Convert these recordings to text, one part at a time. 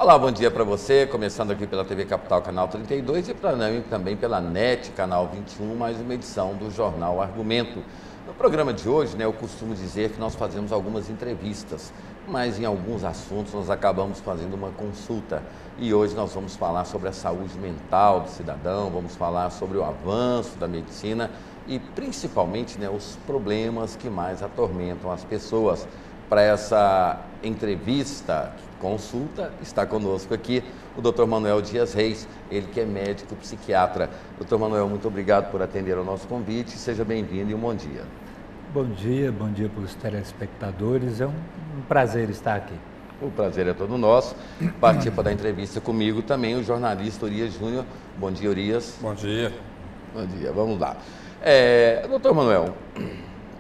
Olá, bom dia para você, começando aqui pela TV Capital, canal 32 e também pela NET, canal 21, mais uma edição do Jornal Argumento. No programa de hoje, eu costumo dizer que nós fazemos algumas entrevistas, mas em alguns assuntos nós acabamos fazendo uma consulta. E hoje nós vamos falar sobre a saúde mental do cidadão, vamos falar sobre o avanço da medicina e principalmente os problemas que mais atormentam as pessoas. Para essa entrevista, consulta, está conosco aqui o Dr. Manuel Dias Reis, ele que é médico psiquiatra. Dr. Manuel, muito obrigado por atender ao nosso convite, seja bem-vindo e um bom dia. Bom dia para os telespectadores, é um prazer estar aqui. O prazer é todo nosso. Participa da entrevista comigo também o jornalista Urias Júnior. Bom dia, Urias. Bom dia. Bom dia, vamos lá. Dr. Manuel,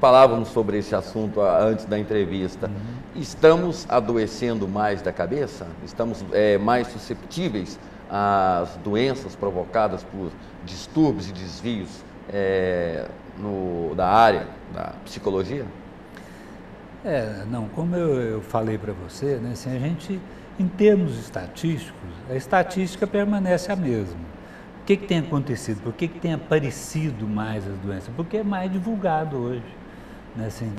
falávamos sobre esse assunto antes da entrevista. Estamos adoecendo mais da cabeça? Estamos mais susceptíveis às doenças provocadas por distúrbios e desvios da área da psicologia? Não, como eu falei para você, assim, a gente, em termos estatísticos, a estatística permanece a mesma. O que tem acontecido? Por que tem aparecido mais as doenças? Porque é mais divulgado hoje. Assim,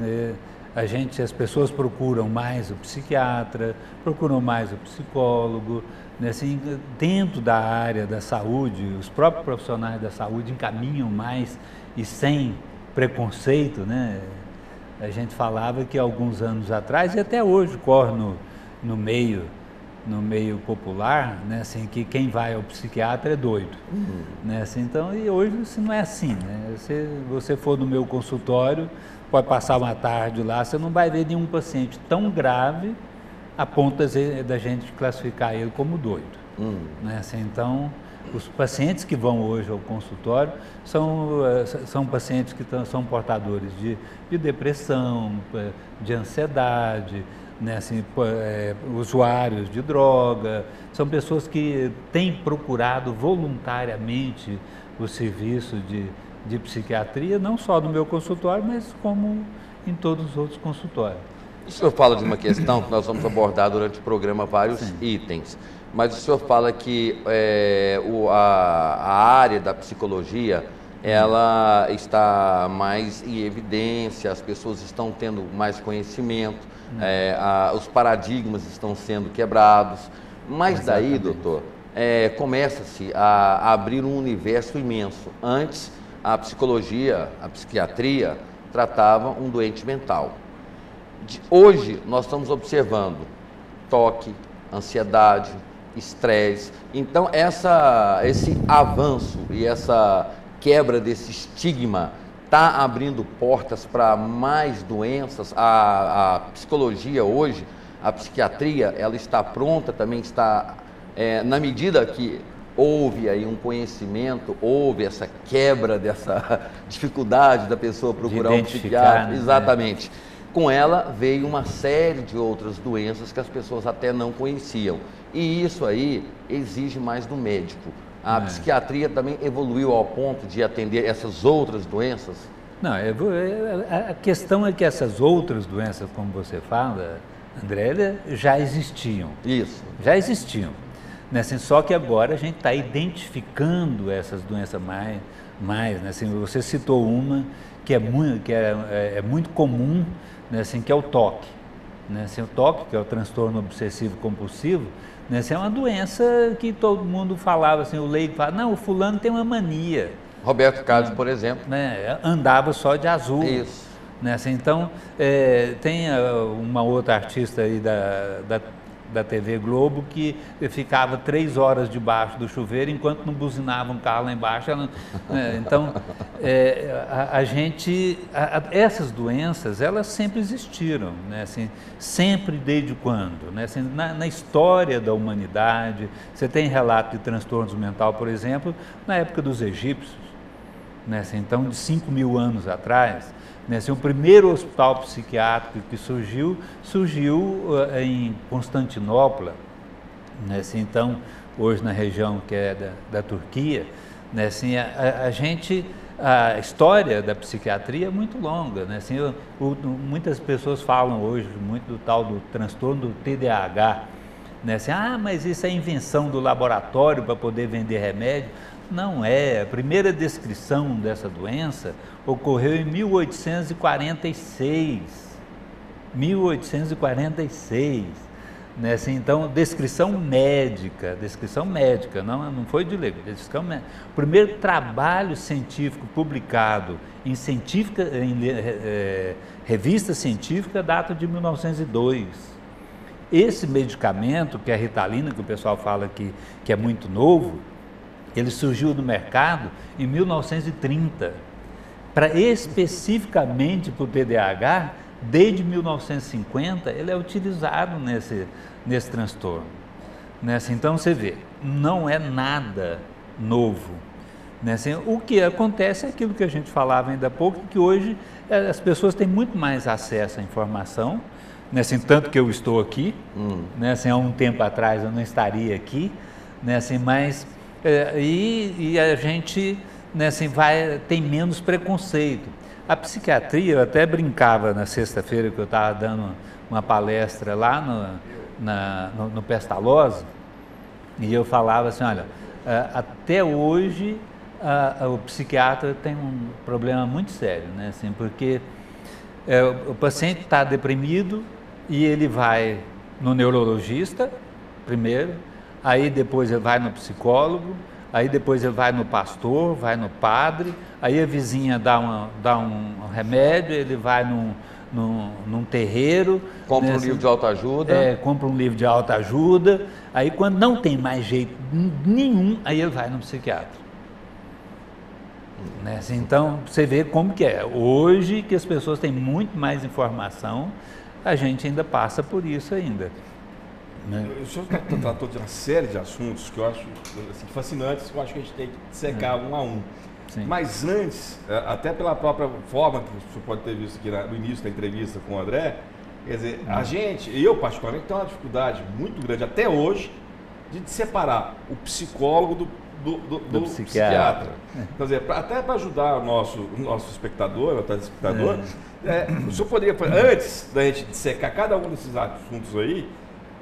as pessoas procuram mais o psiquiatra, procuram mais o psicólogo, assim, dentro da área da saúde, os próprios profissionais da saúde encaminham mais e sem preconceito, A gente falava que alguns anos atrás, e até hoje corre no meio popular, assim, que quem vai ao psiquiatra é doido. Assim, então, e hoje isso não é assim. Se você for no meu consultório, pode passar uma tarde lá, você não vai ver nenhum paciente tão grave a ponto da gente classificar ele como doido. Assim, então, os pacientes que vão hoje ao consultório são pacientes que são portadores de depressão, de ansiedade, assim, usuários de droga, são pessoas que têm procurado voluntariamente o serviço de psiquiatria, não só no meu consultório, mas como em todos os outros consultórios. O senhor fala de uma questão que nós vamos abordar durante o programa, vários itens, mas o senhor fala que a área da psicologia, ela está mais em evidência, as pessoas estão tendo mais conhecimento, os paradigmas estão sendo quebrados, mas daí, doutor, começa-se a abrir um universo imenso. Antes, a psicologia, a psiquiatria, tratava um doente mental. Hoje, nós estamos observando toque, ansiedade, estresse. Então, esse avanço e essa quebra desse estigma está abrindo portas para mais doenças. A psicologia hoje, a psiquiatria, ela está pronta, também está, na medida que houve aí um conhecimento, houve essa quebra dessa dificuldade da pessoa procurar um psiquiatra. Exatamente. Com ela veio uma série de outras doenças que as pessoas até não conheciam. E isso aí exige mais do médico. A psiquiatria também evoluiu ao ponto de atender essas outras doenças? Não, a questão é que essas outras doenças, como você fala, André, já existiam. Isso. Já existiam. Assim, só que agora a gente está identificando essas doenças mais assim, você citou uma que é muito comum, assim, que é o toque. Assim, o toque, que é o transtorno obsessivo compulsivo, assim, é uma doença que todo mundo falava, assim, o leigo fala, não, o fulano tem uma mania. Roberto Carlos, por exemplo. Andava só de azul. Isso. Assim, então, tem uma outra artista aí da TV Globo que ficava 3 horas debaixo do chuveiro enquanto não buzinava um carro lá embaixo. Então, essas doenças, elas sempre existiram, assim, sempre desde quando? Assim, na história da humanidade, você tem relato de transtornos mental, por exemplo, na época dos egípcios, assim, então, de 5.000 anos atrás. Assim, o primeiro hospital psiquiátrico que surgiu em Constantinopla, assim, então, hoje na região que é da Turquia. Assim, a história da psiquiatria é muito longa. Assim, muitas pessoas falam hoje muito do tal do transtorno do TDAH, né? Assim, mas isso é invenção do laboratório para poder vender remédio. Não é. A primeira descrição dessa doença ocorreu em 1846. 1846. Né? Assim, então, descrição médica, não foi de leigo, descrição médica. O primeiro trabalho científico publicado em revista científica data de 1902. Esse medicamento, que é a Ritalina, que o pessoal fala que é muito novo, ele surgiu no mercado em 1930, especificamente para o TDAH. Desde 1950 ele é utilizado nesse transtorno. Então você vê, não é nada novo. O que acontece é aquilo que a gente falava ainda há pouco, que hoje as pessoas têm muito mais acesso à informação, tanto que eu estou aqui, há um tempo atrás eu não estaria aqui, mas e a gente tem menos preconceito. A psiquiatria, eu até brincava na sexta-feira que eu estava dando uma palestra lá no Pestalozzi, e eu falava assim, olha, até hoje o psiquiatra tem um problema muito sério, porque o paciente está deprimido e ele vai no neurologista primeiro, aí depois ele vai no psicólogo, aí depois ele vai no pastor, vai no padre, aí a vizinha dá um remédio, ele vai num terreiro. Compra um livro de autoajuda. Compra um livro de autoajuda, aí quando não tem mais jeito nenhum, aí ele vai no psiquiatra. Então, você vê como que é. Hoje que as pessoas têm muito mais informação, a gente ainda passa por isso ainda. O senhor tratou de uma série de assuntos que eu acho assim, fascinantes, que eu acho que a gente tem que secar um a um. Sim. Mas antes, até pela própria forma que o senhor pode ter visto aqui no início da entrevista com o André, quer dizer, a gente, eu particularmente, tenho uma dificuldade muito grande até hoje de separar o psicólogo do psiquiatra. Quer dizer, até para ajudar o nosso espectador, o telespectador, o senhor poderia, antes da gente dissecar cada um desses assuntos aí,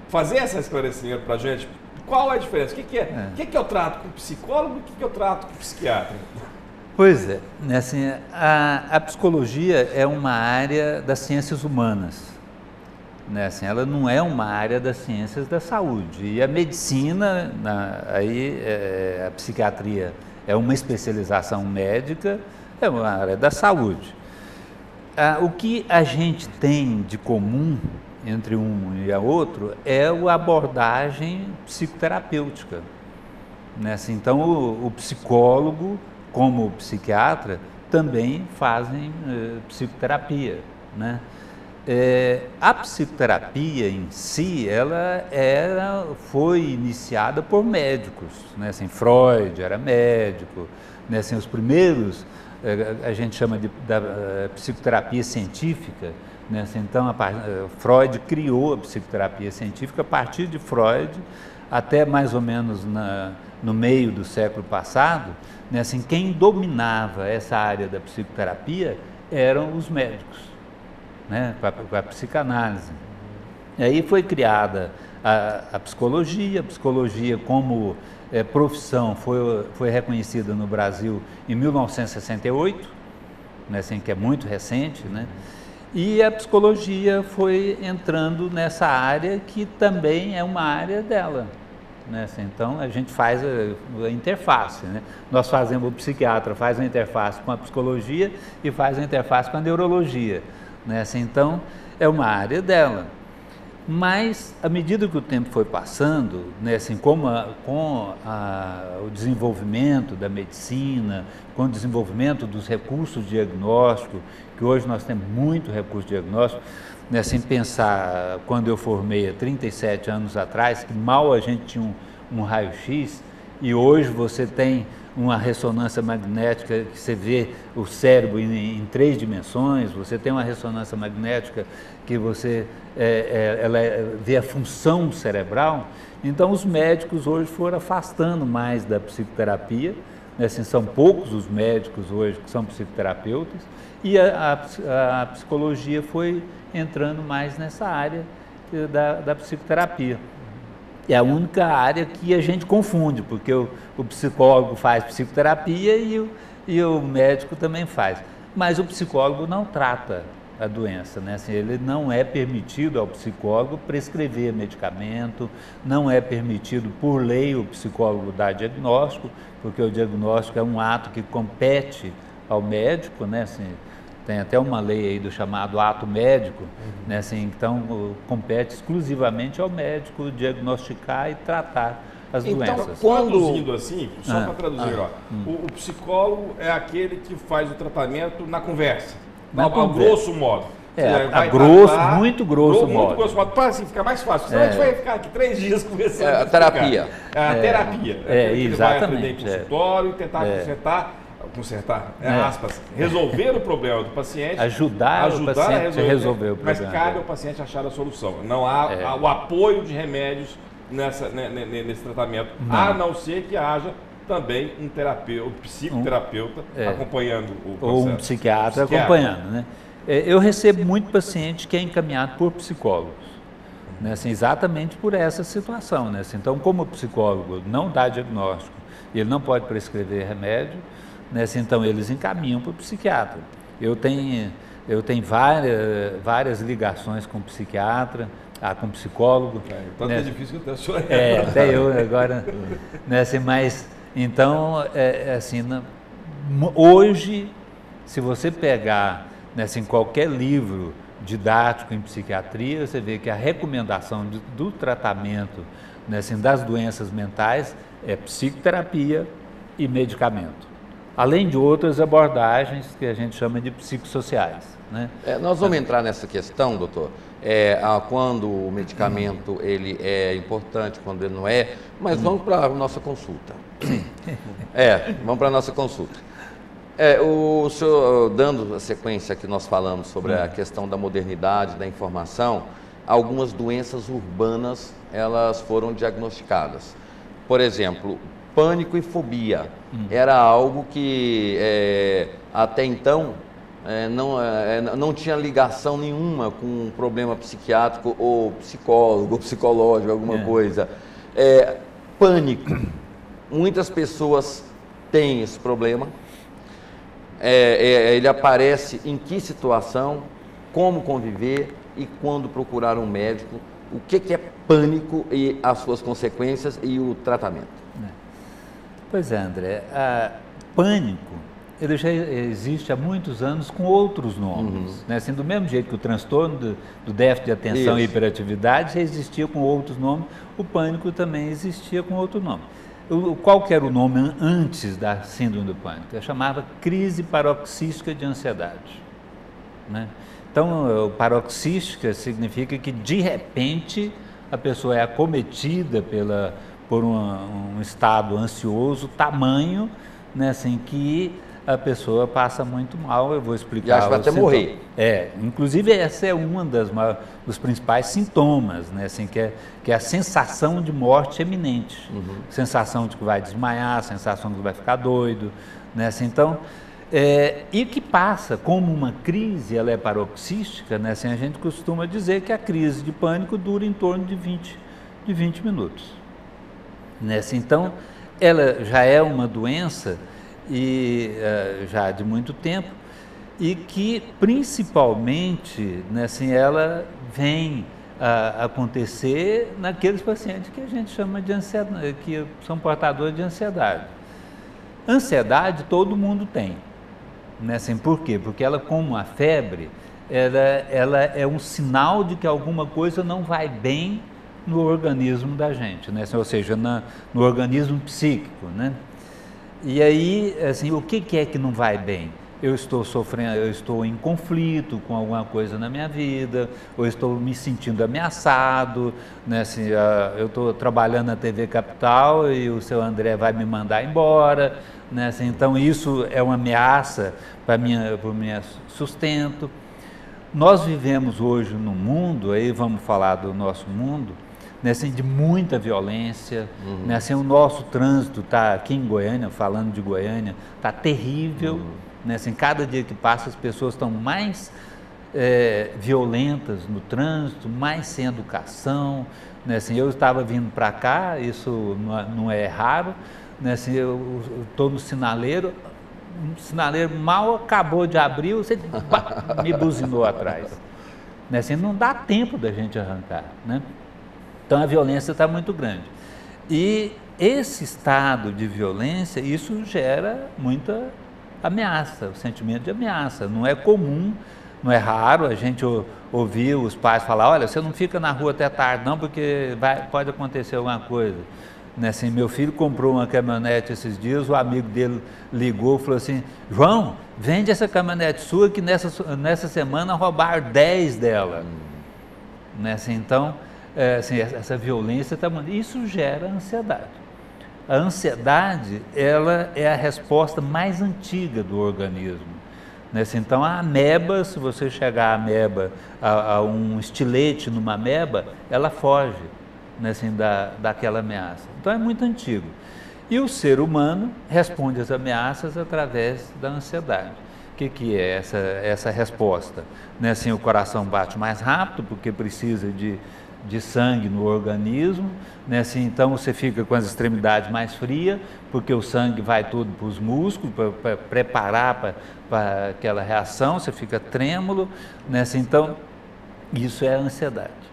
fazer esse esclarecimento para a gente, qual é a diferença? O que é eu trato com psicólogo e o que eu trato com psiquiatra? Pois é, a psicologia é uma área das ciências humanas, ela não é uma área das ciências da saúde, e a medicina, a psiquiatria é uma especialização médica, é uma área da saúde. O que a gente tem de comum entre um e a outro é a abordagem psicoterapêutica. Então, o psicólogo, como o psiquiatra, também fazem psicoterapia. A psicoterapia em si, ela foi iniciada por médicos. Freud era médico, os primeiros, a gente chama da psicoterapia científica. Então, Freud criou a psicoterapia científica. A partir de Freud, até mais ou menos no meio do século passado, quem dominava essa área da psicoterapia eram os médicos, com a psicanálise. E aí foi criada a psicologia como profissão foi reconhecida no Brasil em 1968, que é muito recente, E a psicologia foi entrando nessa área que também é uma área dela. Então, a gente faz a interface. Nós fazemos, o psiquiatra faz a interface com a psicologia e faz a interface com a neurologia. Então, é uma área dela. Mas, à medida que o tempo foi passando, com o desenvolvimento da medicina, com o desenvolvimento dos recursos diagnósticos, que hoje nós temos muito recurso diagnóstico, sem pensar, quando eu formei há 37 anos atrás, que mal a gente tinha um raio-x, e hoje você tem uma ressonância magnética que você vê o cérebro em 3 dimensões, você tem uma ressonância magnética que você vê a função cerebral. Então, os médicos hoje foram afastando mais da psicoterapia, são poucos os médicos hoje que são psicoterapeutas, e a psicologia foi entrando mais nessa área da psicoterapia. É a única área que a gente confunde, porque o psicólogo faz psicoterapia e o médico também faz. Mas o psicólogo não trata a doença, né? Assim, ele não é permitido ao psicólogo prescrever medicamento, não é permitido por lei o psicólogo dar diagnóstico, porque o diagnóstico é um ato que compete ao médico, né? Assim, tem até uma lei aí do chamado ato médico, né? Assim, então compete exclusivamente ao médico diagnosticar e tratar as doenças. Traduzindo assim, só para traduzir, o psicólogo é aquele que faz o tratamento na conversa, ao grosso modo. Muito grosso modo. Muito grosso modo, para assim ficar mais fácil. Senão a gente vai ficar aqui 3 dias conversando. A terapia. A terapia. Exatamente. Ele vai aprender em consultório e tentar consertar, aspas, resolver o problema do paciente, ajudar o paciente a resolver o problema. Mas cabe ao paciente achar a solução. Não há o apoio de remédios nesse tratamento, a não ser que haja também um terapeuta, um psicoterapeuta acompanhando o processo. Ou um psiquiatra acompanhando, né? Eu recebo muito paciente que é encaminhado por psicólogos, né? Assim, exatamente por essa situação, né? Assim, então, como o psicólogo não dá diagnóstico, ele não pode prescrever remédio, né? Assim, então eles encaminham para o psiquiatra. Eu tenho várias ligações com psiquiatra, com psicólogo. Tanto né? É difícil que até o senhor até eu agora, né? Assim, mas então, assim, hoje, se você pegar, né, assim, qualquer livro didático em psiquiatria, você vê que a recomendação do tratamento, né, assim, das doenças mentais é psicoterapia e medicamento, além de outras abordagens que a gente chama de psicossociais, né? Nós vamos entrar nessa questão, doutor, quando o medicamento ele é importante, quando ele não é, mas vamos para a nossa consulta. Vamos para a nossa consulta. O senhor, dando a sequência que nós falamos sobre a questão da modernidade, da informação, algumas doenças urbanas, elas foram diagnosticadas. Por exemplo, pânico e fobia. Era algo que até então não tinha ligação nenhuma com um problema psiquiátrico ou psicólogo, ou psicológico, alguma coisa. Pânico. Muitas pessoas têm esse problema. Ele aparece em que situação, como conviver e quando procurar um médico, o que é pânico e as suas consequências e o tratamento. Pois é, André, pânico, ele já existe há muitos anos com outros nomes, né? Assim, do mesmo jeito que o transtorno do déficit de atenção e hiperatividade já existia com outros nomes, o pânico também existia com outro nome. Qual que era o nome antes da síndrome do pânico? Eu chamava crise paroxística de ansiedade, né? Então, paroxística significa que, de repente, a pessoa é acometida por um estado ansioso tamanho, né, assim, que a pessoa passa muito mal. Eu vou explicar. E acho que vai até morrer. Inclusive essa é uma dos principais sintomas, né, assim, que é a sensação de morte iminente, sensação de que vai desmaiar, sensação de que vai ficar doido, né, assim, então, e que passa como uma crise, ela é paroxística, né, assim, a gente costuma dizer que a crise de pânico dura em torno de 20 minutos, né, assim, então, ela já é uma doença já de muito tempo, e que principalmente, né, assim, ela vem a acontecer naqueles pacientes que a gente chama de ansiedade, que são portadores de ansiedade. Ansiedade todo mundo tem, né, assim, por quê? Porque ela, como a febre, ela é um sinal de que alguma coisa não vai bem no organismo da gente, né, assim, ou seja, no organismo psíquico, né? E aí, assim, o que é que não vai bem? Eu estou sofrendo, eu estou em conflito com alguma coisa na minha vida, ou estou me sentindo ameaçado, né? Assim, eu estou trabalhando na TV Capital e o seu André vai me mandar embora, né? Assim, então isso é uma ameaça para o meu sustento. Nós vivemos hoje num mundo, aí vamos falar do nosso mundo, né, assim, de muita violência, né, assim, o nosso trânsito está aqui em Goiânia, falando de Goiânia, está terrível, né, assim, cada dia que passa as pessoas estão mais violentas no trânsito, mais sem educação, né? Assim, eu estava vindo para cá, isso não é raro, né? Assim, eu estou no sinaleiro, o sinaleiro mal acabou de abrir, você me buzinou atrás. Né? Assim, não dá tempo da gente arrancar, né? Então a violência está muito grande. E esse estado de violência, isso gera muita ameaça, o sentimento de ameaça. Não é comum, não é raro a gente ouvir os pais falar, olha, você não fica na rua até tarde não, porque pode acontecer alguma coisa. Né, assim, meu filho comprou uma caminhonete esses dias, o amigo dele ligou e falou assim, João, vende essa caminhonete sua que nessa semana roubaram 10 dela. Né, assim, então, assim, essa violência, isso gera ansiedade. A ansiedade, ela é a resposta mais antiga do organismo. Né, assim, então, a ameba, se você chegar a ameba, a um estilete numa ameba, ela foge. Né, assim, daquela ameaça. Então é muito antigo. E o ser humano responde às ameaças através da ansiedade. O que é essa resposta? Né, assim, o coração bate mais rápido porque precisa de sangue no organismo, né, assim, então você fica com as extremidades mais frias porque o sangue vai todo para os músculos para preparar para aquela reação, você fica trêmulo, né, assim, então isso é a ansiedade.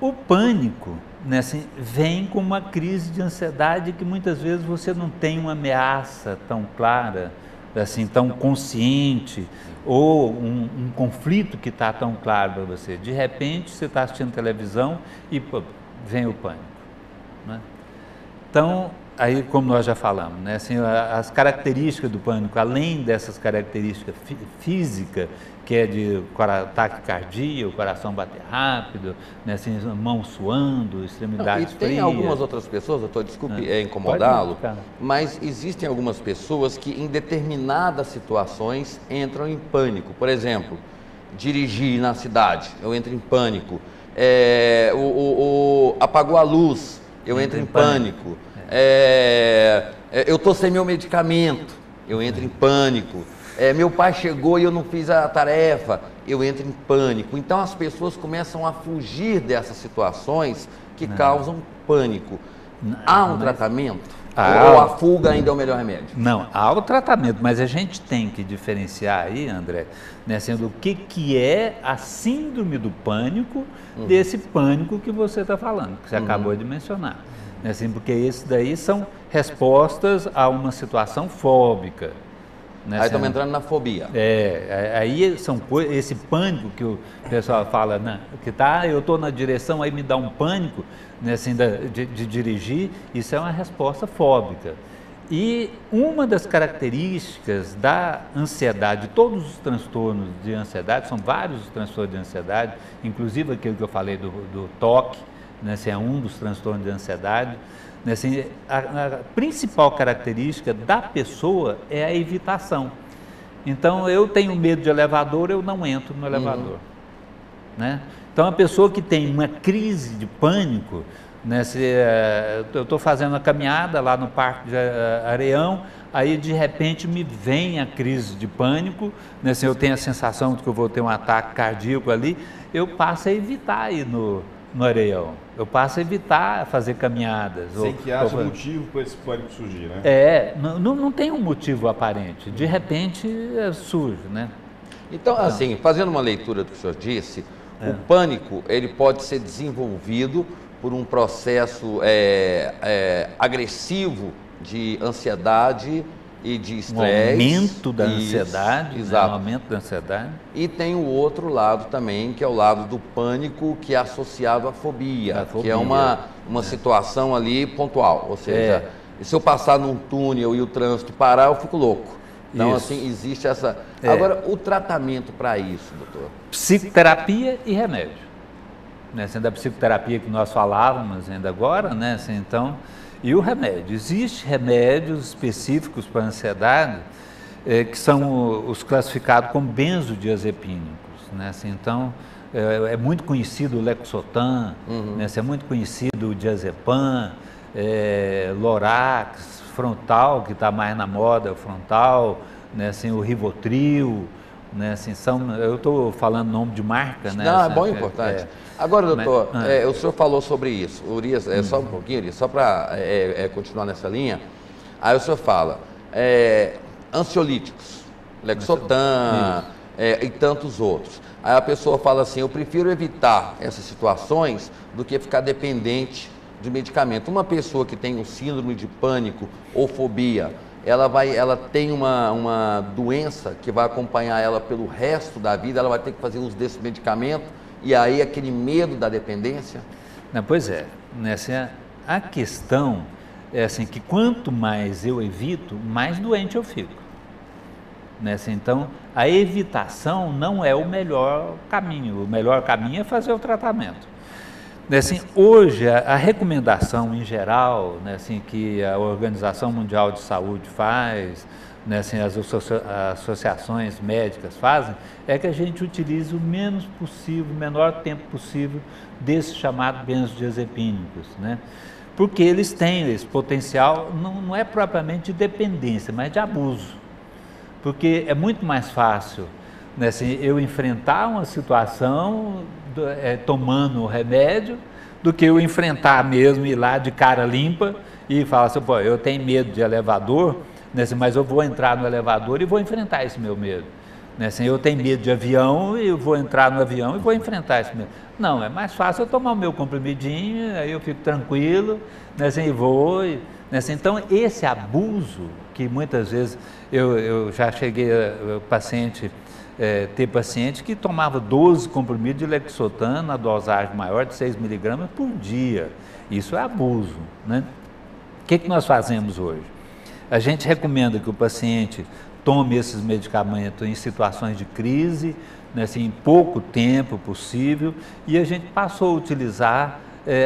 O pânico, né, assim, vem com uma crise de ansiedade que muitas vezes você não tem uma ameaça tão clara, assim, tão consciente, ou um conflito que está tão claro para você. De repente, você está assistindo televisão e vem o pânico. Né? Então, aí como nós já falamos, né, assim, as características do pânico, além dessas características físicas, que é de taquicardia, o coração bater rápido, né, assim, mão suando, extremidades frias. E tem algumas outras pessoas, doutor, desculpe incomodá-lo, mas existem algumas pessoas que em determinadas situações entram em pânico. Por exemplo, dirigir na cidade, eu entro em pânico. Apagou a luz, eu entro em pânico. Eu estou sem meu medicamento, eu entro em pânico. Meu pai chegou e eu não fiz a tarefa, eu entro em pânico. Então as pessoas começam a fugir dessas situações que causam pânico. Há um tratamento? Ou a fuga ainda é o melhor remédio? Não, há o tratamento, mas a gente tem que diferenciar aí, André, né, sendo o que é a síndrome do pânico desse pânico que você está falando, que você acabou de mencionar. Né, assim, porque esses daí são respostas a uma situação fóbica. Né, aí estamos entrando na fobia. Aí são esse pânico que o pessoal fala, né, que eu estou na direção, aí me dá um pânico, né, assim, de dirigir, isso é uma resposta fóbica. E uma das características da ansiedade, todos os transtornos de ansiedade, são vários os transtornos de ansiedade, inclusive aquele que eu falei do TOC, né, assim, é um dos transtornos de ansiedade. Assim, a principal característica da pessoa é a evitação. Então, eu tenho medo de elevador, eu não entro no elevador. Né? Então, a pessoa que tem uma crise de pânico, né, eu estou fazendo uma caminhada lá no Parque de Areião, aí de repente me vem a crise de pânico, né, assim, eu tenho a sensação de que eu vou ter um ataque cardíaco ali, eu passo a evitar ir no Areião. Eu passo a evitar fazer caminhadas. Sem que haja motivo para esse pânico surgir, né? Não tem um motivo aparente. De repente surge, né? Então, assim, fazendo uma leitura do que o senhor disse, o pânico, ele pode ser desenvolvido por um processo agressivo de ansiedade e de estresse. Aumento da ansiedade, exato. Né? Aumento da ansiedade. E tem o outro lado também, que é o lado do pânico, que é associado à fobia, que é uma situação ali pontual. Ou seja, se eu passar num túnel e o trânsito parar, eu fico louco. Então, assim, existe essa... Agora, o tratamento para isso, doutor? Psicoterapia e remédio. Né? Sendo a psicoterapia que nós falávamos ainda agora, né? Assim, então... E o remédio, existem remédios específicos para a ansiedade que são os classificados como benzodiazepínicos, né? Assim, então, é muito conhecido o Lexotan, né? Assim, é muito conhecido o diazepam, Lorax, Frontal, que está mais na moda, o Frontal, né? Assim, o Rivotril, né? Assim, eu estou falando nome de marca, né? Não, é bom e importante. Agora, doutor, o senhor falou sobre isso. Urias, só um pouquinho, Urias, só para continuar nessa linha. Aí o senhor fala, ansiolíticos, Lexotan e tantos outros. Aí a pessoa fala assim, eu prefiro evitar essas situações do que ficar dependente de medicamento. Uma pessoa que tem um síndrome de pânico ou fobia, ela tem uma doença que vai acompanhar ela pelo resto da vida, ela vai ter que fazer uso desse medicamento, e aí aquele medo da dependência? Não, pois é, né, assim, a questão é assim, que quanto mais eu evito, mais doente eu fico. Né, assim, então, a evitação não é o melhor caminho é fazer o tratamento. Né, assim, hoje, a recomendação em geral, né, assim, que a Organização Mundial de Saúde faz, né, assim, as associações médicas fazem, é que a gente utilize o menos possível, o menor tempo possível desses chamados benzodiazepínicos, né? Porque eles têm esse potencial, não é propriamente de dependência, mas de abuso. Porque é muito mais fácil, né, assim, eu enfrentar uma situação tomando o remédio, do que eu enfrentar mesmo, ir lá de cara limpa e falar assim, pô, eu tenho medo de elevador, né, assim, mas eu vou entrar no elevador e vou enfrentar esse meu medo. Né, assim, eu tenho medo de avião e eu vou entrar no avião e vou enfrentar esse medo. Não, é mais fácil eu tomar o meu comprimidinho, aí eu fico tranquilo, né, assim, e vou. Né, assim, então, esse abuso que muitas vezes eu já cheguei a ter paciente que tomava 12 comprimidos de Lexotan na dosagem maior de 6 miligramas por dia. Isso é abuso, né? O que nós fazemos hoje? A gente recomenda que o paciente tome esses medicamentos em situações de crise, né, assim, em pouco tempo possível, e a gente passou a utilizar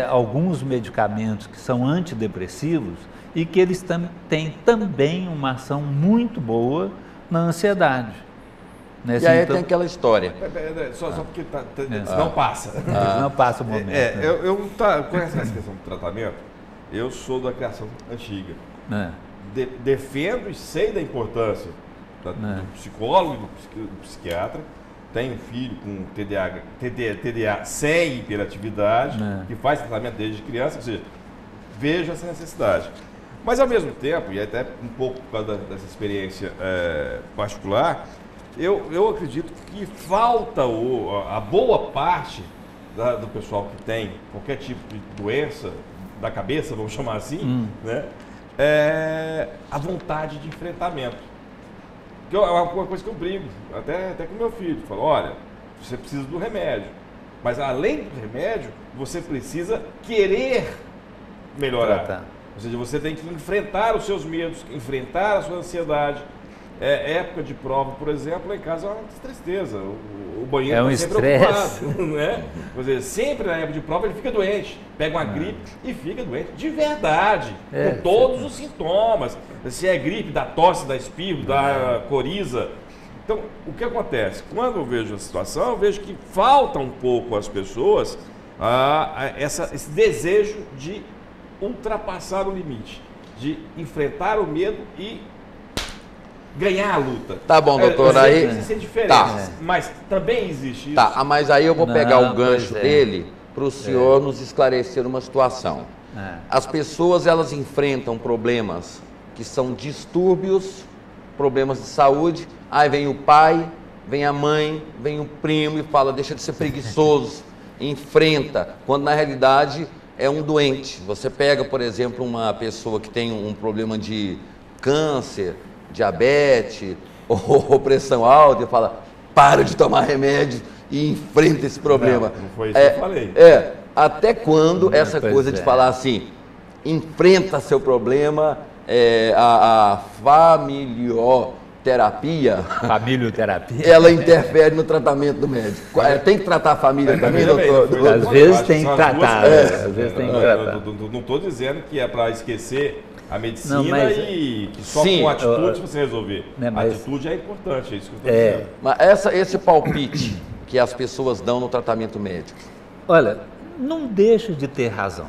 alguns medicamentos que são antidepressivos e que eles têm também uma ação muito boa na ansiedade. Né, assim, e aí então, tem aquela história. Só porque não passa. Não passa o momento. Com essa questão do tratamento, eu sou da criação antiga. Defendo e sei da importância do psicólogo e do psiquiatra. Tenho um filho com TDA sem hiperatividade, que faz tratamento desde criança, ou seja, vejo essa necessidade. Mas ao mesmo tempo, e até um pouco por causa dessa experiência particular, eu acredito que falta a boa parte do pessoal que tem qualquer tipo de doença da cabeça, vamos chamar assim, né? A vontade de enfrentamento. Que é uma coisa que eu brigo, até com meu filho. Falo, olha, você precisa do remédio, mas além do remédio, você precisa querer melhorar. Ou seja, você tem que enfrentar os seus medos, enfrentar a sua ansiedade. Época de prova, por exemplo, lá em casa é uma tristeza. O banheiro está sempre ocupado, né? Quer dizer, sempre na época de prova ele fica doente, pega uma gripe e fica doente de verdade, com todos os sintomas. Se é gripe, dá tosse, dá espirro, dá coriza. Então, o que acontece? Quando eu vejo a situação, eu vejo que falta um pouco às pessoas esse desejo de ultrapassar o limite, de enfrentar o medo e ganhar a luta. Tá bom, doutor, aí... Existem diferenças, mas também existe isso. Tá, mas aí eu vou pegar o gancho dele para o senhor nos esclarecer uma situação. As pessoas, elas enfrentam problemas que são distúrbios, problemas de saúde, aí vem o pai, vem a mãe, vem o primo e fala, deixa de ser preguiçoso, enfrenta, quando na realidade é um doente. Você pega, por exemplo, uma pessoa que tem um problema de câncer, diabetes ou pressão alta e fala, para de tomar remédio e enfrenta esse problema. Não foi isso que eu falei. Até quando essa coisa de falar assim, enfrenta seu problema, a familioterapia, ela interfere no tratamento do médico. Tem que tratar a família também, doutor? Às vezes tem que tratar. Não estou dizendo que é para esquecer a medicina e que só com atitude você resolver. A atitude é importante, é isso que eu estou dizendo. Mas esse palpite que as pessoas dão no tratamento médico? Olha, não deixa de ter razão.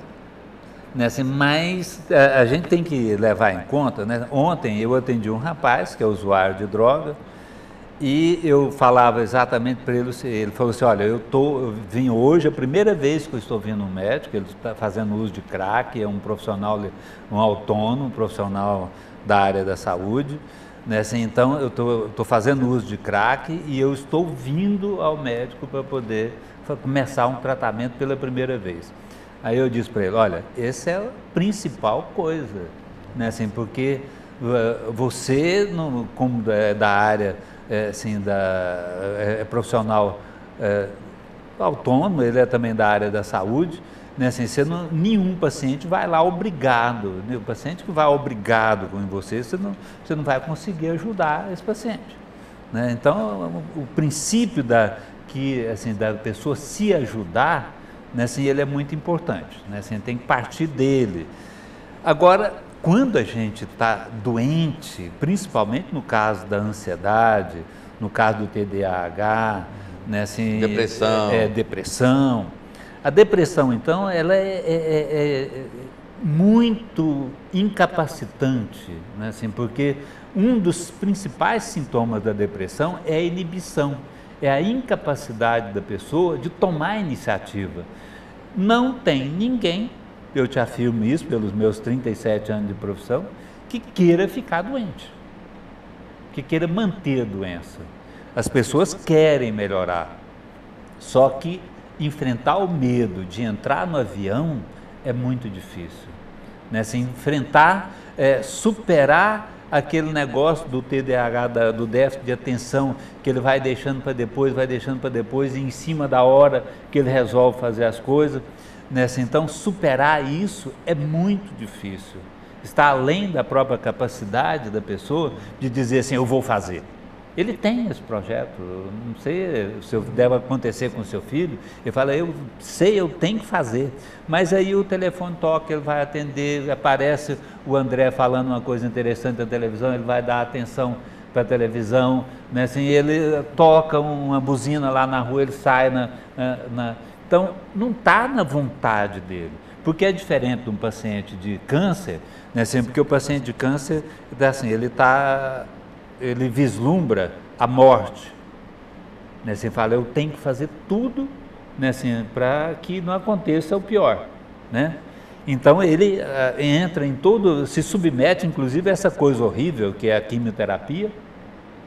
Né, assim, mas a gente tem que levar em conta, né? Ontem eu atendi um rapaz que é usuário de droga E eu falava exatamente para ele falou assim, olha, eu vim hoje, a primeira vez que eu estou vindo um médico, ele está fazendo uso de crack, é um profissional, um autônomo, um profissional da área da saúde, né? Assim, então eu estou fazendo uso de crack e eu estou vindo ao médico para poder começar um tratamento pela primeira vez. Aí eu disse para ele, olha, essa é a principal coisa, né? Assim, porque você, como da área, assim, é profissional autônomo, ele é também da área da saúde, né? Assim, nenhum paciente vai lá obrigado, né? O paciente que vai obrigado com você não vai conseguir ajudar esse paciente, né? Então, o princípio da pessoa se ajudar, né? Assim, ele é muito importante, né? Assim, tem que partir dele. Agora, quando a gente está doente, principalmente no caso da ansiedade, no caso do TDAH, né, assim, depressão. A depressão, então, ela é muito incapacitante, né, assim, porque um dos principais sintomas da depressão é a inibição, é a incapacidade da pessoa de tomar iniciativa. Não tem ninguém, eu te afirmo isso pelos meus 37 anos de profissão, que queira ficar doente, que queira manter a doença. As pessoas querem melhorar, só que enfrentar o medo de entrar no avião é muito difícil, né? Assim, enfrentar, superar aquele negócio do TDAH, do déficit de atenção, que ele vai deixando para depois, e em cima da hora que ele resolve fazer as coisas. Nessa, então, superar isso é muito difícil, está além da própria capacidade da pessoa de dizer assim, eu vou fazer. Ele tem esse projeto, não sei se deve acontecer com o seu filho, ele fala, eu sei, eu tenho que fazer, mas aí o telefone toca, ele vai atender, aparece o André falando uma coisa interessante na televisão, ele vai dar atenção para a televisão, né? Assim, ele toca uma buzina lá na rua, ele sai Então, não está na vontade dele, porque é diferente de um paciente de câncer, né? Assim, porque o paciente de câncer, assim, ele vislumbra a morte, né? Assim, fala, eu tenho que fazer tudo, né? Assim, para que não aconteça o pior, né? Então, ele entra em se submete, inclusive, a essa coisa horrível que é a quimioterapia,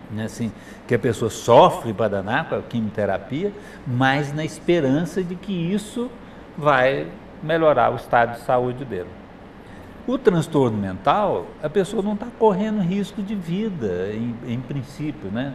né? Assim, que a pessoa sofre para danar com a quimioterapia, mas na esperança de que isso vai melhorar o estado de saúde dele. O transtorno mental, a pessoa não está correndo risco de vida, em princípio, né?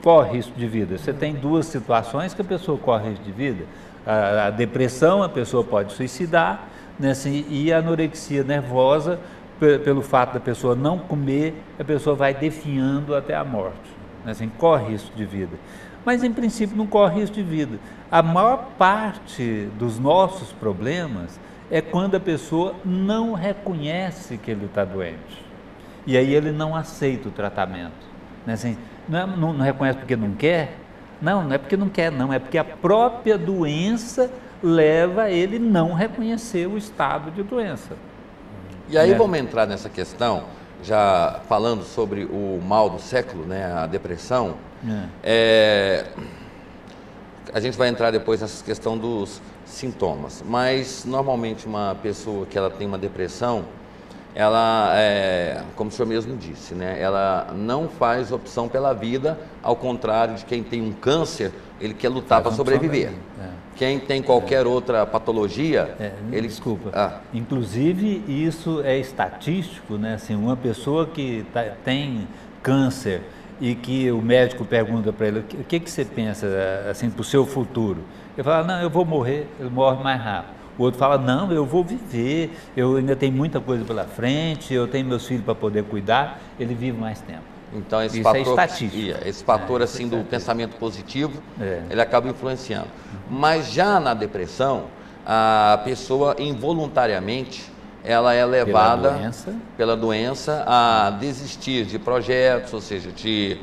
Corre risco de vida. Você tem duas situações que a pessoa corre risco de vida. A depressão, a pessoa pode suicidar, né? Assim, e a anorexia nervosa, pelo fato da pessoa não comer, a pessoa vai definhando até a morte, né? Assim, corre risco de vida. Mas, em princípio, não corre risco de vida. A maior parte dos nossos problemas é quando a pessoa não reconhece que ele está doente. E aí ele não aceita o tratamento, né? Assim, não reconhece porque não quer? Não é porque não quer, não. É porque a própria doença leva a ele não reconhecer o estado de doença. E aí vamos entrar nessa questão, já falando sobre o mal do século, né, a depressão. A gente vai entrar depois nessa questão dos sintomas, mas normalmente uma pessoa que ela tem uma depressão, ela, como o senhor mesmo disse, né, ela não faz opção pela vida, ao contrário de quem tem um câncer, ele quer lutar para sobreviver. Quem tem qualquer outra patologia, ele... Desculpa, inclusive isso é estatístico, né? Assim, uma pessoa que tem câncer e que o médico pergunta para ele, o que você pensa assim, para o seu futuro? Ele fala, não, eu vou morrer, ele morre mais rápido. O outro fala, não, eu vou viver, eu ainda tenho muita coisa pela frente, eu tenho meus filhos para poder cuidar, ele vive mais tempo. Então esse isso fator, é estatístico. Esse fator assim do pensamento positivo, ele acaba influenciando. Mas já na depressão, a pessoa involuntariamente, ela é levada pela doença a desistir de projetos, ou seja, de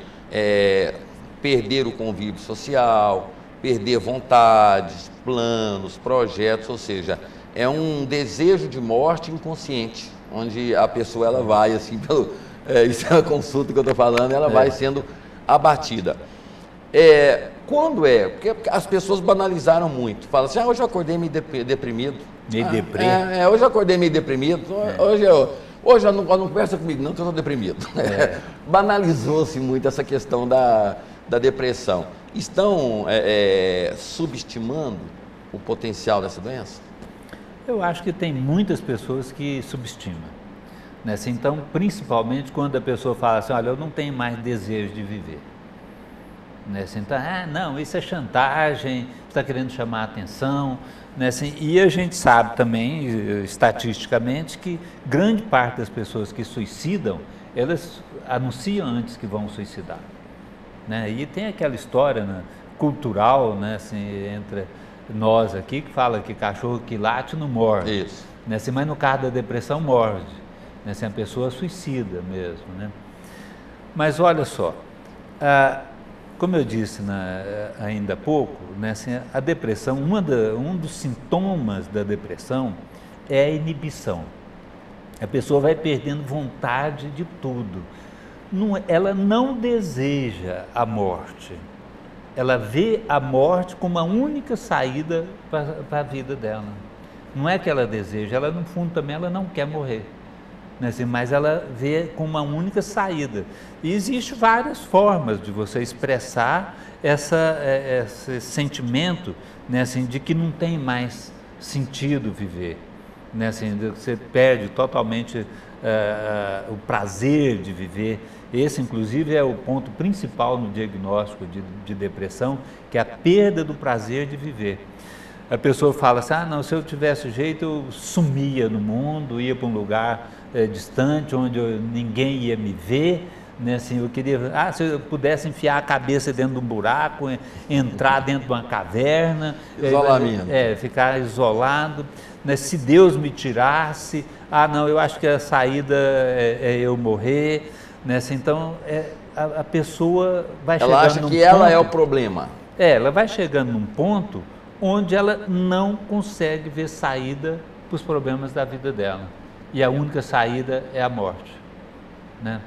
perder o convívio social, perder vontades, planos, projetos, ou seja, é um desejo de morte inconsciente, onde a pessoa ela vai assim, isso é uma consulta que eu estou falando, ela vai sendo abatida. Quando Porque as pessoas banalizaram muito. Falam assim, hoje eu acordei meio deprimido. Meio deprê. Hoje eu acordei meio deprimido. Hoje eu não conversa comigo não, que eu estou deprimido. Banalizou-se muito essa questão da depressão. Estão subestimando o potencial dessa doença? Eu acho que tem muitas pessoas que subestimam. Né? Então, principalmente quando a pessoa fala assim, olha, eu não tenho mais desejo de viver. Né? Então, não, isso é chantagem, está querendo chamar a atenção. Né? E a gente sabe também, estatisticamente, que grande parte das pessoas que suicidam, elas anunciam antes que vão suicidar. Né? E tem aquela história, né, cultural, né, entre nós aqui, que fala que cachorro que late não morde. Isso. Né? Mas no caso da depressão morde. Né? A pessoa suicida mesmo. Né? Mas olha só, como eu disse ainda há pouco, né, a depressão, um dos sintomas da depressão é a inibição. A pessoa vai perdendo vontade de tudo. Ela não deseja a morte. Ela vê a morte como a única saída para a vida dela. Não é que ela deseja, ela no fundo também ela não quer morrer. Né? Mas ela vê como uma única saída. E existem várias formas de você expressar esse sentimento, né, de que não tem mais sentido viver. Né, você perde totalmente o prazer de viver. Esse, inclusive, é o ponto principal no diagnóstico de depressão, que é a perda do prazer de viver. A pessoa fala assim, não, se eu tivesse jeito, eu sumia no mundo, ia para um lugar distante, onde ninguém ia me ver, né? Eu queria, se eu pudesse enfiar a cabeça dentro de um buraco, entrar dentro de uma caverna, isolamento, ficar isolado, né? Se Deus me tirasse, não, eu acho que a saída é eu morrer, né? Então a pessoa vai chegando ela acha que ela é o problema. Ela vai chegando num ponto onde ela não consegue ver saída para os problemas da vida dela. E a única saída é a morte. Né?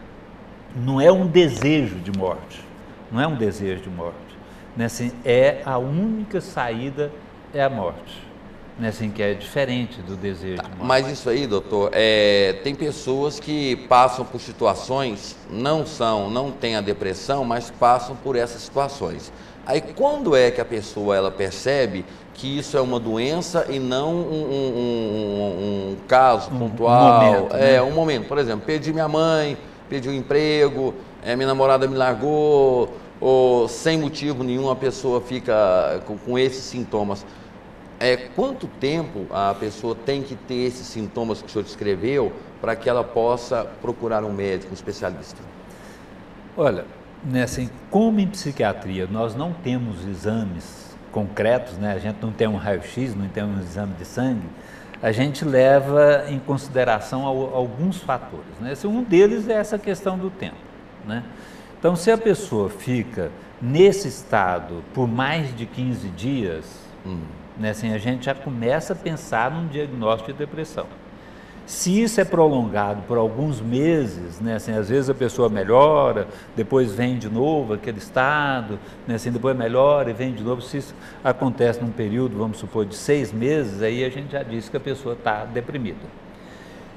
Não é um desejo de morte. Não é um desejo de morte. Né? A única saída é a morte. Né? Que é diferente do desejo de morte. Mas isso aí, doutor, tem pessoas que passam por situações, não têm a depressão, mas passam por essas situações. Aí quando é que a pessoa ela percebe que isso é uma doença e não um caso pontual? Momento, né? Um momento. Por exemplo, perdi minha mãe, perdi o emprego, minha namorada me largou, ou sem motivo nenhum a pessoa fica com esses sintomas. Quanto tempo a pessoa tem que ter esses sintomas que o senhor descreveu para que ela possa procurar um médico, um especialista? Olha, como em psiquiatria nós não temos exames concretos, né? A gente não tem um raio-x, não tem um exame de sangue, a gente leva em consideração alguns fatores. Né? Um deles é essa questão do tempo. Né? Então, se a pessoa fica nesse estado por mais de 15 dias, né, a gente já começa a pensar num diagnóstico de depressão. Se isso é prolongado por alguns meses, né, às vezes a pessoa melhora, depois vem de novo aquele estado, né, depois melhora e vem de novo. Se isso acontece num período, vamos supor, de 6 meses, aí a gente já disse que a pessoa está deprimida.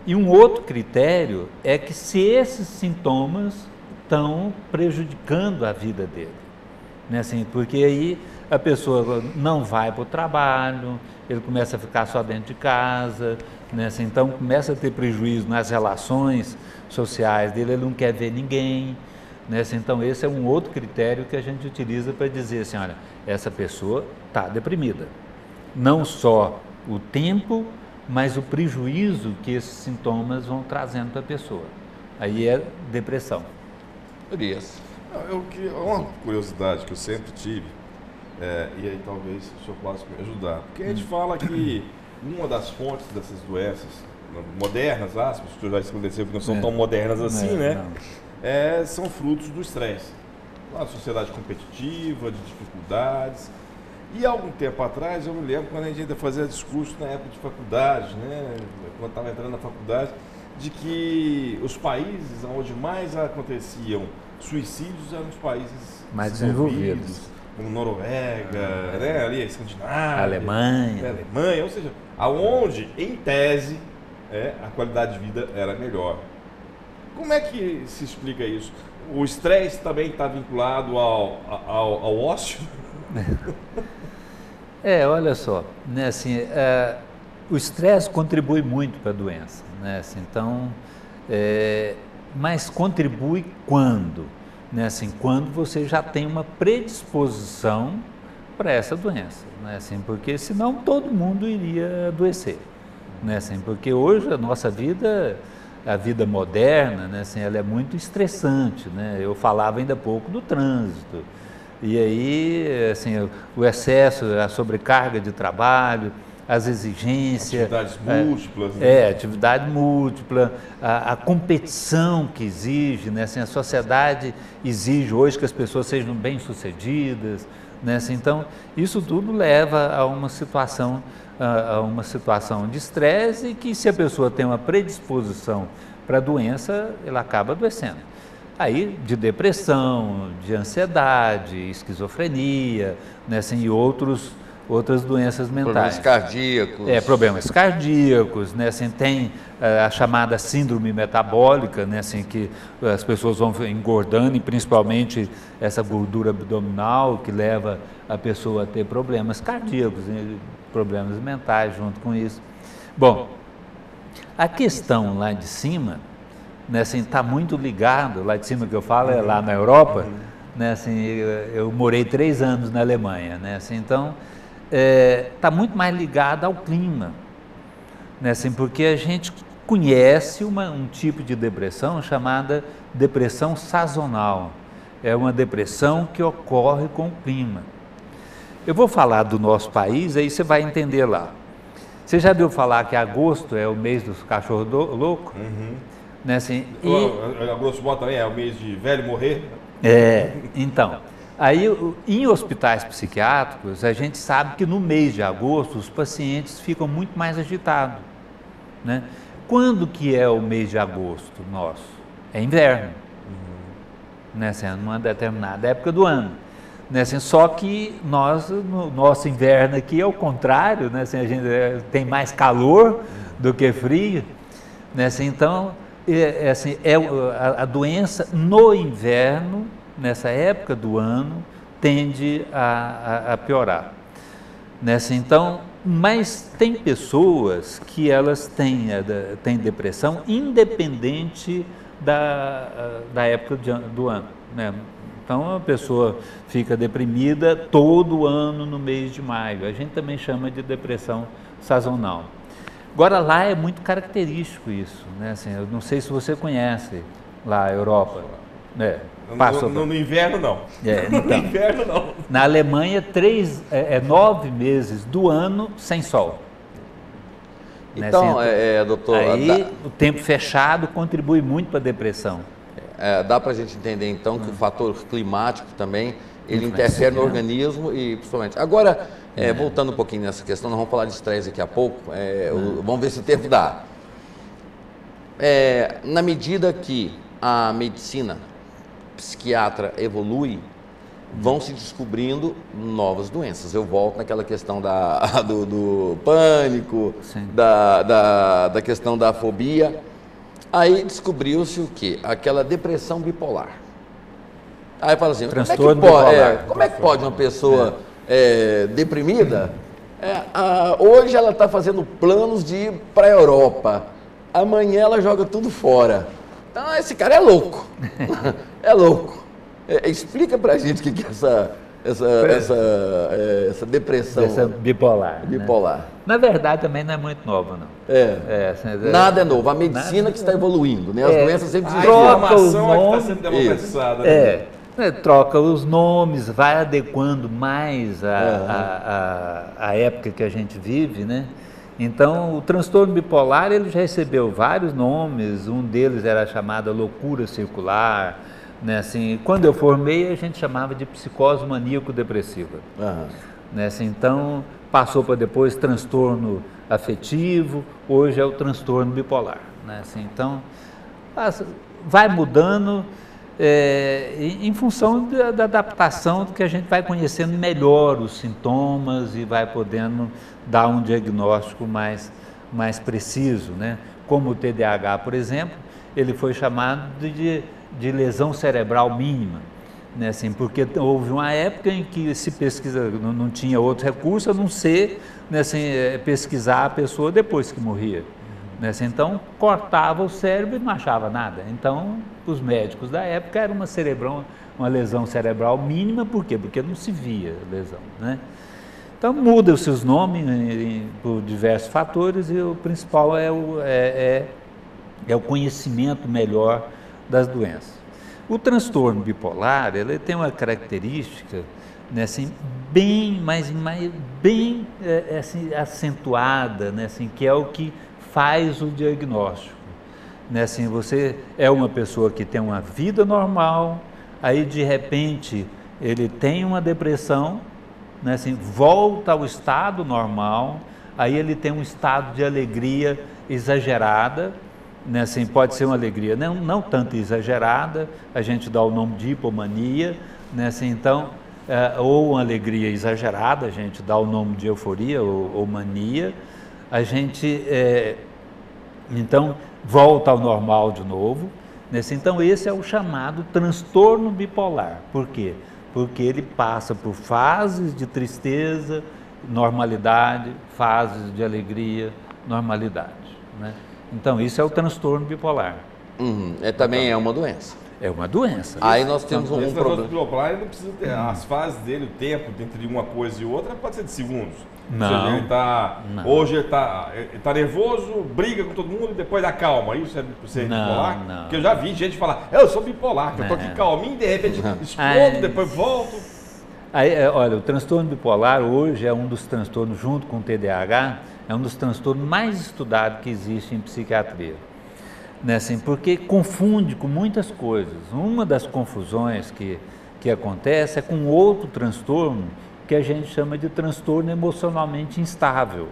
E um outro critério é que se esses sintomas estão prejudicando a vida dele. Né, porque aí a pessoa não vai para o trabalho, ele começa a ficar só dentro de casa, né, então começa a ter prejuízo nas relações sociais dele, ele não quer ver ninguém. Né, então esse é um outro critério que a gente utiliza para dizer assim, olha, essa pessoa está deprimida. Não só o tempo, mas o prejuízo que esses sintomas vão trazendo para a pessoa. Aí é depressão. Uma curiosidade que eu sempre tive, e aí talvez o senhor possa me ajudar, porque a gente fala que uma das fontes dessas doenças modernas, aspas, o senhor já esclareceu que não são tão modernas assim, né? São frutos do estresse, da sociedade competitiva, de dificuldades. E há algum tempo atrás, eu me lembro quando a gente ainda fazia discurso na época de faculdade, né? Quando estava entrando na faculdade, de que os países onde mais aconteciam suicídios eram os países mais desenvolvidos, como Noruega, né, ali a Escandinávia, Alemanha, ou seja, aonde, em tese, a qualidade de vida era melhor. Como é que se explica isso? O estresse também está vinculado ao ócio? Olha só, né, assim, o estresse contribui muito para a doença, né, assim, então, mas contribui quando? Né, assim, quando você já tem uma predisposição para essa doença, né, assim, porque senão todo mundo iria adoecer, né, assim, porque hoje a nossa vida, a vida moderna, né, assim, ela é muito estressante, né, eu falava ainda há pouco do trânsito, e aí, assim, o excesso, a sobrecarga de trabalho, as exigências... Atividades múltiplas. Né? Atividade múltipla, a competição que exige, né? Assim, a sociedade exige hoje que as pessoas sejam bem-sucedidas, né? Assim, então, isso tudo leva a uma situação de estresse e que, se a pessoa tem uma predisposição para a doença, ela acaba adoecendo. Aí, de depressão, de ansiedade, esquizofrenia, né? Assim, e outras doenças mentais. Problemas cardíacos. Problemas cardíacos, né? Assim, tem a chamada síndrome metabólica, né? Assim, que as pessoas vão engordando, e principalmente essa gordura abdominal que leva a pessoa a ter problemas cardíacos, né? Problemas mentais junto com isso. Bom, a questão lá de cima, né, assim, está muito ligado, lá de cima que eu falo é lá na Europa, né, assim, eu morei 3 anos na Alemanha, né, assim, então está muito mais ligado ao clima, né, assim, porque a gente conhece um tipo de depressão chamada depressão sazonal, é uma depressão que ocorre com o clima. Eu vou falar do nosso país, aí você vai entender lá. Você já viu falar que agosto é o mês dos cachorros loucos? Né, assim, a grosso modo também é o mês de velho morrer? Então, aí em hospitais psiquiátricos, a gente sabe que no mês de agosto os pacientes ficam muito mais agitados, né? Quando que é o mês de agosto nosso? É inverno, né, assim, numa determinada época do ano, né, assim, só que no nosso inverno aqui é o contrário, né, assim, a gente tem mais calor do que frio, né, assim, então a doença no inverno, nessa época do ano, tende a piorar, né? Assim, então, mas tem pessoas que elas têm depressão independente da época do ano, né? Então a pessoa fica deprimida todo ano no mês de maio, a gente também chama de depressão sazonal. Agora lá é muito característico isso, né? Assim, eu não sei se você conhece lá a Europa. No inverno não. Então, no inverno não. Na Alemanha, 9 meses do ano sem sol. Então, né? doutor... Aí o tempo fechado contribui muito para a depressão. Dá para a gente entender então que o fator climático também, ele interfere no organismo e principalmente... Agora, voltando um pouquinho nessa questão, nós vamos falar de estresse daqui a pouco, vamos ver se o tempo dá. Na medida que a medicina psiquiatra evolui, vão se descobrindo novas doenças. Eu volto naquela questão do pânico, da questão da fobia. Aí descobriu-se o quê? Aquela depressão bipolar. Aí fala assim, como é que pode uma pessoa deprimida? Hoje ela está fazendo planos de ir para a Europa. Amanhã ela joga tudo fora. Então esse cara é louco. É louco. Explica pra gente o que é essa depressão. Essa bipolar. Bipolar. Né? Na verdade também não é muito nova, não. Nada é novo. A medicina que está evoluindo, né? As doenças sempre existem. Troca os nomes, que está sendo democratizada. Troca os nomes, vai adequando mais a época que a gente vive, né? Então, o transtorno bipolar, ele já recebeu vários nomes, um deles era chamada loucura circular, né? Assim, quando eu formei, a gente chamava de psicose maníaco-depressiva. Né? Assim, então, passou para depois transtorno afetivo, hoje é o transtorno bipolar. Né? Assim, então, vai mudando, em função da adaptação, que a gente vai conhecendo melhor os sintomas e vai podendo dar um diagnóstico mais preciso, né? Como o TDAH, por exemplo, ele foi chamado de lesão cerebral mínima, né? Assim, porque houve uma época em que se pesquisa, não tinha outro recurso a não ser, né, assim, pesquisar a pessoa depois que morria. Né? Assim, então, cortava o cérebro e não achava nada. Então, os médicos da época era uma lesão cerebral mínima, por quê? Porque não se via lesão, né? Então, muda-se os nomes por diversos fatores e o principal é o conhecimento melhor das doenças. O transtorno bipolar, ele tem uma característica, né, assim, bem assim, acentuada, né, assim, que é o que faz o diagnóstico. Né, assim, você é uma pessoa que tem uma vida normal, aí de repente ele tem uma depressão, né, assim, volta ao estado normal, aí ele tem um estado de alegria exagerada, né, assim, pode ser uma alegria não tanto exagerada, a gente dá o nome de hipomania, né, assim, então, ou uma alegria exagerada, a gente dá o nome de euforia ou mania, a gente então volta ao normal de novo, né? Então esse é o chamado transtorno bipolar. Por quê? Porque ele passa por fases de tristeza, normalidade, fases de alegria, normalidade, né? Então isso é o transtorno bipolar. Também é uma doença. É uma doença. Aí nós temos um problema. O bipolar, ele não precisa ter as fases dele, o tempo entre uma coisa e outra pode ser de segundos. Não. Ou seja, hoje ele tá nervoso, briga com todo mundo e depois acalma. Isso é ser bipolar? Não. Porque eu já vi gente falar, eu sou bipolar, que eu tô aqui calminho e de repente explodo, depois volto. Aí, olha, o transtorno bipolar hoje é um dos transtornos, junto com o TDAH, é um dos transtornos mais estudados que existe em psiquiatria. Né, assim, porque confunde com muitas coisas. Uma das confusões que acontece é com outro transtorno que a gente chama de transtorno emocionalmente instável.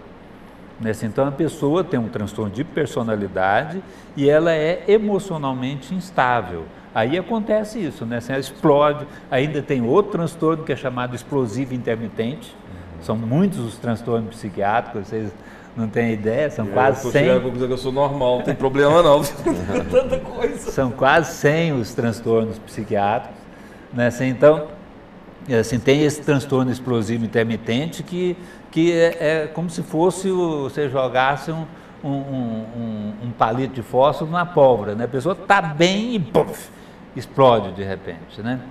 Né, assim, então a pessoa tem um transtorno de personalidade e ela é emocionalmente instável. Aí acontece isso, né, assim, ela explode. Ainda tem outro transtorno que é chamado explosivo intermitente. São muitos os transtornos psiquiátricos, vocês não têm ideia, são quase 100. Eu vou dizer que eu sou normal, não tem problema não. Tanta coisa. São quase 100 os transtornos psiquiátricos, né? Assim, então, assim, tem esse transtorno explosivo intermitente que é como se fosse você jogasse um palito de fósforo na pólvora, né? A pessoa está bem e puff, explode de repente, né?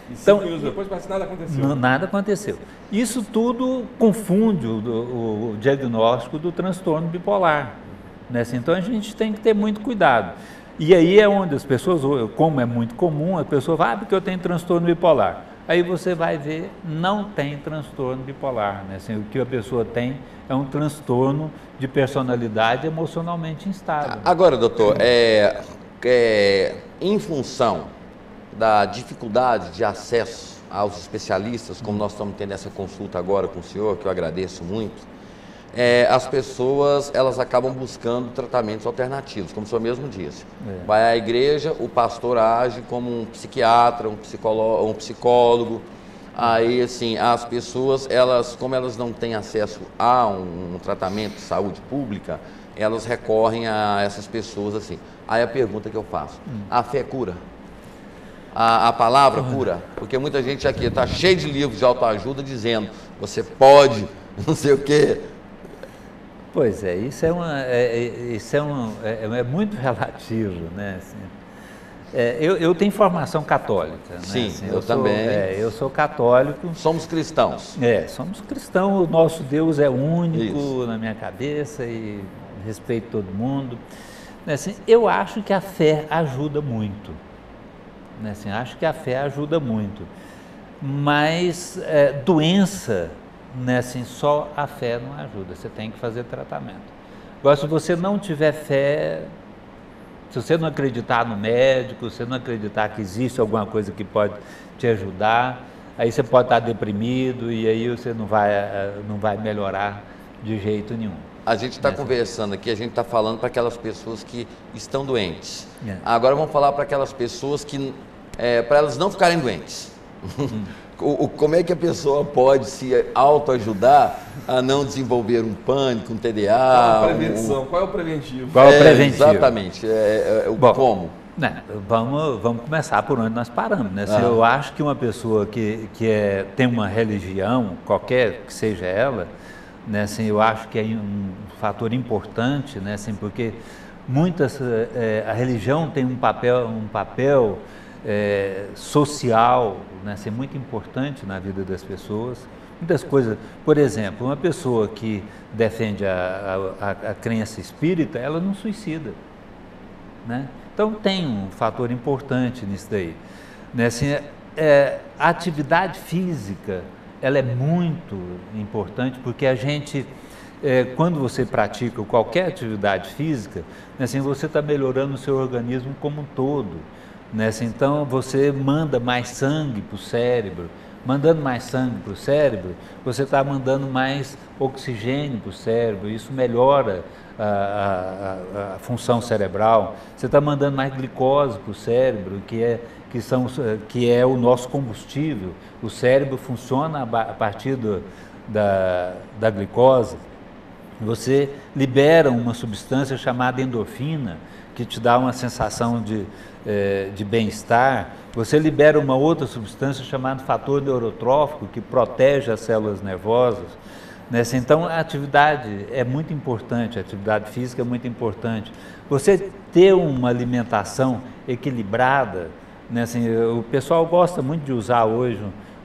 E 5 minutos depois parece que nada aconteceu. Nada aconteceu. Isso tudo confunde o diagnóstico do transtorno bipolar. Né? Então a gente tem que ter muito cuidado. E aí é onde as pessoas, como é muito comum, a pessoa vai, porque eu tenho transtorno bipolar. Aí você vai ver, não tem transtorno bipolar. Né? Assim, o que a pessoa tem é um transtorno de personalidade emocionalmente instável. Agora, doutor, em função da dificuldade de acesso aos especialistas, como nós estamos tendo essa consulta agora com o senhor, que eu agradeço muito, as pessoas, elas acabam buscando tratamentos alternativos, como o senhor mesmo disse. Vai à igreja, o pastor age como um psiquiatra, um psicólogo. Aí, assim, as pessoas, como elas não têm acesso a um tratamento de saúde pública, elas recorrem a essas pessoas, assim. Aí a pergunta que eu faço, a fé cura? A palavra cura? Porque muita gente aqui está cheio de livros de autoajuda dizendo, você pode, não sei o quê. Pois é, isso é muito relativo, né? Assim, eu tenho formação católica, né? Sim, assim, eu também. Eu sou católico. Somos cristãos. Somos cristãos, o nosso Deus é único Isso. na minha cabeça e respeito todo mundo. Assim, eu acho que a fé ajuda muito. Né? Assim, acho que a fé ajuda muito, mas doença, né? Assim, só a fé não ajuda, você tem que fazer tratamento. Agora, se você não tiver fé, se você não acreditar no médico, se você não acreditar que existe alguma coisa que pode te ajudar, aí você pode estar deprimido e aí você não vai melhorar de jeito nenhum. A gente está conversando aqui, a gente está falando para aquelas pessoas que estão doentes. Agora vamos falar para aquelas pessoas que para elas não ficarem doentes. Como é que a pessoa pode se autoajudar a não desenvolver um pânico, um TDA? Qual a prevenção? Qual é o preventivo? Qual é o preventivo? Exatamente. Bom, como? Né, vamos começar por onde nós paramos. Né? Se eu acho que uma pessoa que tem uma religião, qualquer que seja ela, né, assim, eu acho que é um fator importante, né, assim, porque a religião tem um papel social, né, assim, muito importante na vida das pessoas. Muitas coisas, por exemplo, uma pessoa que defende a crença espírita, ela não suicida, né? Então tem um fator importante nisso daí, né? Assim, a atividade física, ela é muito importante, porque a gente, quando você pratica qualquer atividade física, né, assim, você está melhorando o seu organismo como um todo, né? Assim, então você manda mais sangue para o cérebro. Mandando mais sangue para o cérebro, você está mandando mais oxigênio para o cérebro, isso melhora a função cerebral. Você está mandando mais glicose para o cérebro, que é o nosso combustível. O cérebro funciona a partir da glicose. Você libera uma substância chamada endorfina, que te dá uma sensação de bem-estar. Você libera uma outra substância chamada fator neurotrófico, que protege as células nervosas, né? Então a atividade é muito importante, a atividade física é muito importante. Você ter uma alimentação equilibrada, né? Assim, o pessoal gosta muito de usar hoje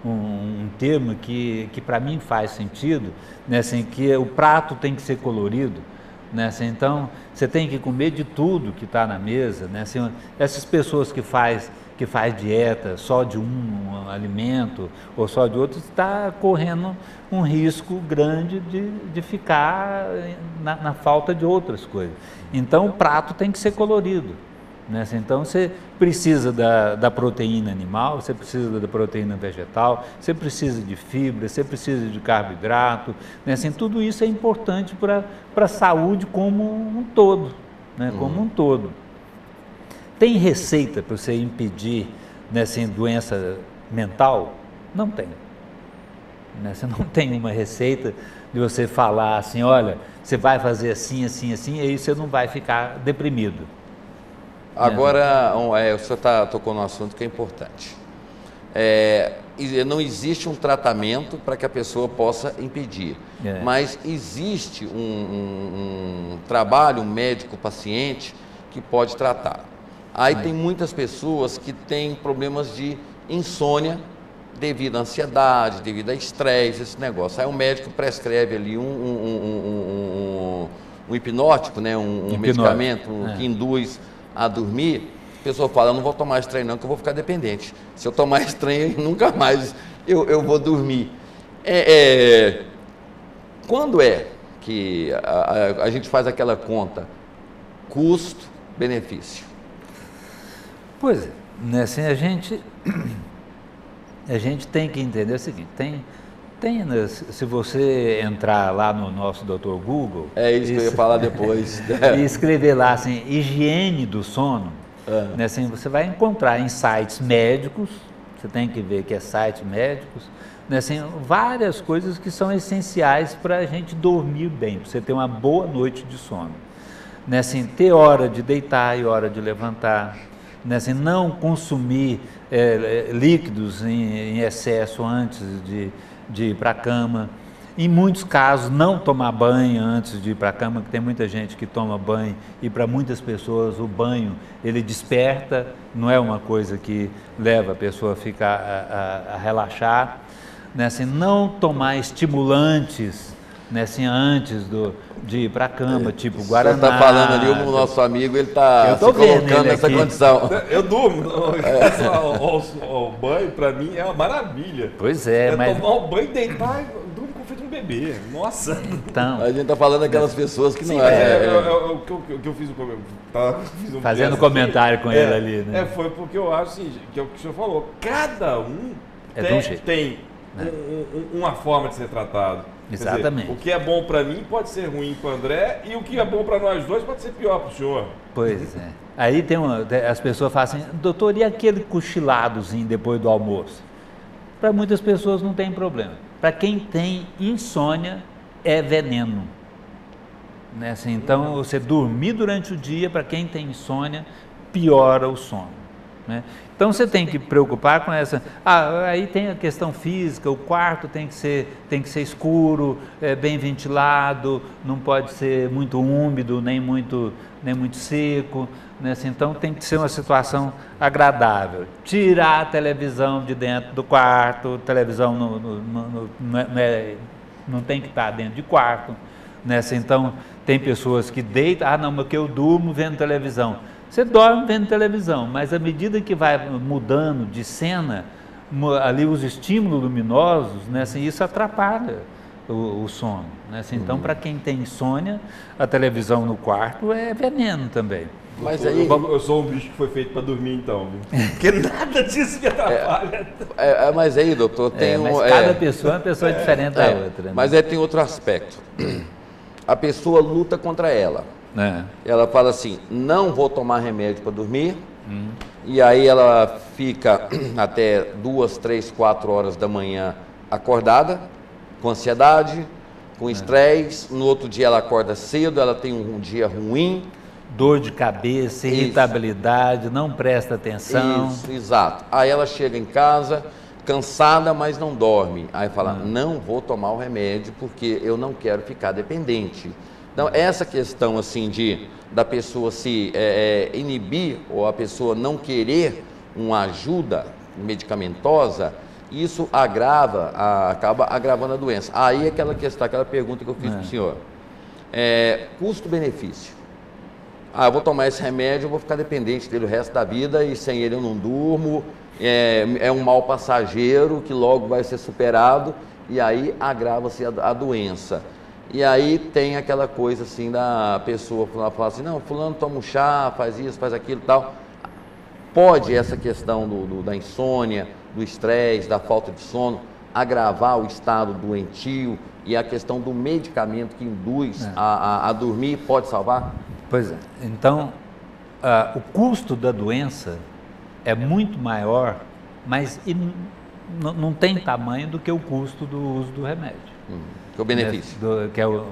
um termo que para mim faz sentido, né? Assim, que o prato tem que ser colorido, né? Assim, então você tem que comer de tudo que está na mesa, né? Assim, essas pessoas que faz dieta só de um alimento ou só de outro, está correndo um risco grande de ficar na falta de outras coisas. Então o prato tem que ser colorido, né? Assim, então você precisa da proteína animal, você precisa da proteína vegetal, você precisa de fibra, você precisa de carboidrato, né? Assim, tudo isso é importante para a saúde como um todo, né? Como um todo. Tem receita para você impedir, né, assim, doença mental? Não tem. Né? Você não tem uma receita de você falar assim, olha, você vai fazer assim, assim, assim, e aí você não vai ficar deprimido. Agora, o senhor tocou num assunto que é importante. Não existe um tratamento para que a pessoa possa impedir, mas existe um trabalho, um médico-paciente que pode tratar. Aí tem muitas pessoas que têm problemas de insônia devido à ansiedade, devido a estresse, esse negócio. Aí o médico prescreve ali um hipnótico, né? um medicamento que induz a dormir. A pessoa fala, eu não vou tomar esse trem não, que eu vou ficar dependente. Se eu tomar esse trem, nunca mais eu vou dormir. Quando é que a gente faz aquela conta custo-benefício? Pois é, né, assim, a gente tem que entender o seguinte, se você entrar lá no nosso Dr. Google... É isso que eu ia falar depois. E escrever lá, assim, higiene do sono, né, assim, você vai encontrar em sites médicos, você tem que ver que é sites médicos, né, assim, várias coisas que são essenciais para a gente dormir bem, para você ter uma boa noite de sono. Né, assim, ter hora de deitar e hora de levantar, né, assim, não consumir líquidos em excesso antes de ir para a cama. Em muitos casos, não tomar banho antes de ir para a cama, que tem muita gente que toma banho e para muitas pessoas o banho, ele desperta, não é uma coisa que leva a pessoa a ficar a relaxar. Né, assim, não tomar estimulantes, né, assim, antes de ir para a cama, tipo Guaraná. Você está falando ali, o nosso amigo, ele está se colocando nessa condição. Eu durmo. O banho, para mim, é uma maravilha. Pois é, mas... tomar o banho, deitar e durmo como feito um bebê. Nossa. Então, a gente está falando daquelas pessoas que não o que eu fiz fazendo comentário com ele ali, né? Foi porque eu acho assim, que é o que o senhor falou, cada um tem uma forma de ser tratado. Exatamente. Dizer, o que é bom para mim pode ser ruim para o André e o que é bom para nós dois pode ser pior para o senhor. Pois é. Aí as pessoas falam assim, doutor, e aquele cochiladozinho depois do almoço? Para muitas pessoas não tem problema. Para quem tem insônia, é veneno. Né? Assim, então, você dormir durante o dia, para quem tem insônia, piora o sono. Né? Então, você tem que preocupar com essa... aí tem a questão física, o quarto tem que ser escuro, bem ventilado, não pode ser muito úmido, nem muito seco. Né? Assim, então, tem que ser uma situação agradável. Tirar a televisão de dentro do quarto, televisão não tem que estar dentro de quarto. Né? Assim, então, tem pessoas que deitam, não, mas que eu durmo vendo televisão. Você dorme vendo televisão, mas à medida que vai mudando de cena, ali os estímulos luminosos, né, assim, isso atrapalha o sono. Né? Assim, então, para quem tem insônia, a televisão no quarto é veneno também. Mas aí... Eu sou um bicho que foi feito para dormir, então. Porque nada disso me atrapalha. Mas aí, doutor, tem mas cada pessoa é uma pessoa diferente da outra. Né? Mas aí tem outro aspecto. A pessoa luta contra ela. Ela fala assim, não vou tomar remédio para dormir, e aí ela fica até 2, 3, 4 horas da manhã acordada, com ansiedade, com estresse, no outro dia ela acorda cedo, ela tem um dia ruim. Dor de cabeça, irritabilidade, não presta atenção. Isso, exato. Aí ela chega em casa, cansada, mas não dorme. Aí fala, não vou tomar o remédio porque eu não quero ficar dependente. Então, essa questão assim da pessoa se inibir ou a pessoa não querer uma ajuda medicamentosa, isso acaba agravando a doença. Aí aquela questão, aquela pergunta que eu fiz para o senhor. Custo-benefício. Eu vou tomar esse remédio, eu vou ficar dependente dele o resto da vida e sem ele eu não durmo. É um mal passageiro que logo vai ser superado e aí agrava-se a doença. E aí tem aquela coisa assim da pessoa falar assim, não, fulano toma um chá, faz isso, faz aquilo e tal. Pode essa questão da insônia, do estresse, da falta de sono, agravar o estado doentio e a questão do medicamento que induz a dormir pode salvar? Pois é. Então, o custo da doença é muito maior, mas não tem tamanho do que o custo do uso do remédio. Que é o benefício. Que é o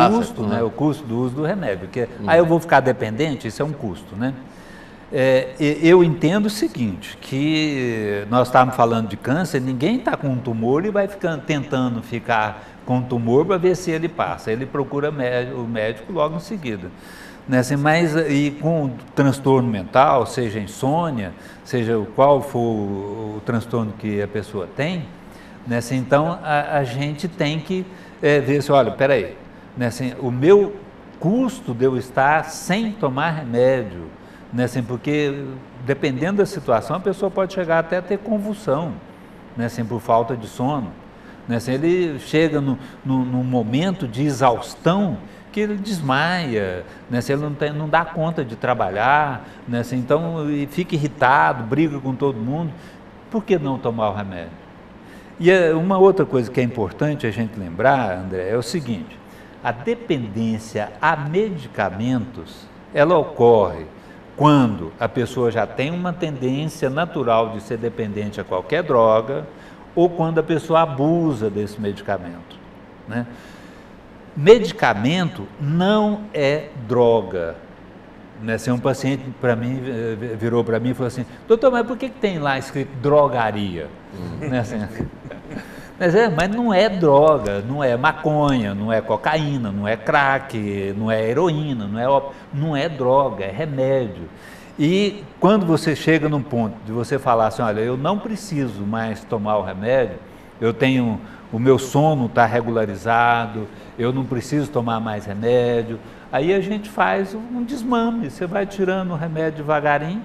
custo, né? O custo do uso do remédio. Aí eu vou ficar dependente, isso é um custo, né? Eu entendo o seguinte, que nós estávamos falando de câncer, ninguém está com um tumor e vai tentando ficar com o tumor para ver se ele passa. Ele procura o médico logo em seguida. Né? Assim, mas e com transtorno mental, seja insônia, seja qual for o transtorno que a pessoa tem, né? Assim, então a gente tem que ver assim, olha, peraí, né? Assim, o meu custo de eu estar sem tomar remédio, né? Assim, porque dependendo da situação a pessoa pode chegar até a ter convulsão, né? Assim, por falta de sono. Né? Assim, ele chega num momento de exaustão que ele desmaia, né? Assim, ele não dá conta de trabalhar, né? Assim, então ele fica irritado, briga com todo mundo. Por que não tomar o remédio? E uma outra coisa que é importante a gente lembrar, André, é o seguinte, a dependência a medicamentos, ela ocorre quando a pessoa já tem uma tendência natural de ser dependente a qualquer droga, ou quando a pessoa abusa desse medicamento. Né? Medicamento não é droga. Né? Se um paciente virou para mim e falou assim, doutor, mas por que tem lá escrito drogaria? Né? Assim, mas não é droga, não é maconha, não é cocaína, não é crack, não é heroína, não é droga, é remédio. E quando você chega num ponto de você falar assim, olha, eu não preciso mais tomar o remédio, o meu sono está regularizado, eu não preciso tomar mais remédio, aí a gente faz um desmame, você vai tirando o remédio devagarinho,